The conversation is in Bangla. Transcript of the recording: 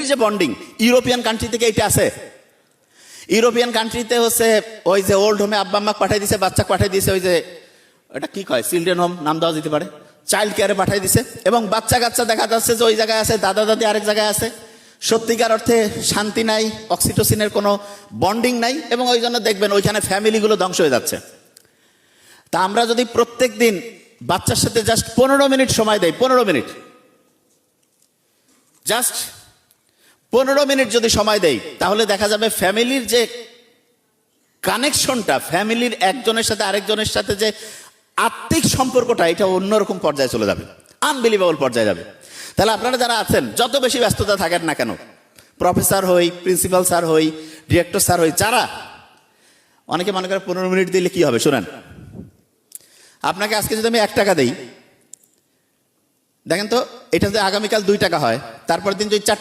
ফ্যামিলির যে বন্ডিং, ইউরোপিয়ান কান্ট্রি থেকে এটা আছে। ইউরোপিয়ান কান্ট্রিতে হচ্ছে ওই যে ওল্ড হোমে আব্বা আম্মা পাঠাই দিছে, বাচ্চা পাঠাই দিছে, ওই যে এটা কি কয়, চিলড্রেন হোম নাম দেওয়া যেতে পারে, চাইল্ড কেয়ারে পাঠাই দিছে, এবং বাচ্চা কাচ্চা দেখা যাচ্ছে যে ওই জায়গায় আছে, দাদা দাদি আরেক জায়গায় আছে। সত্যিকার অর্থে শান্তি নাই, অক্সিটোসিনের কোনো বন্ডিং নাই, এবং ওই জন্য দেখবেন ওইখানে ফ্যামিলিগুলো ধ্বংস হয়ে যাচ্ছে। তা আমরা যদি প্রত্যেক দিন বাচ্চার সাথে জাস্ট 15 মিনিট সময় দেয়, 15 মিনিট, জাস্ট 15 মিনিট যদি সময় দেই, তাহলে দেখা যাবে ফ্যামিলির যে কানেকশনটা, ফ্যামিলির একজনের সাথে আরেকজনের সাথে যে আত্মিক সম্পর্কটা, এটা অন্যরকম পর্যায়ে চলে যাবে, আনবিলিভেবল পর্যায়ে যাবে। তাহলে আপনারা যারা আছেন, যত বেশি ব্যস্ততা থাকেন না কেন, প্রফেসর হই, প্রিন্সিপাল স্যার হই, ডিরেক্টর স্যার হই, যারা, অনেকে মনে করে 15 মিনিট দিলে কি হবে। শুনেন, আপনাকে আজকে যদি আমি 1 টাকা দিই, দেখেন তো এটা যদি আগামীকাল 2 টাকা হয়, তারপর দিন যদি 4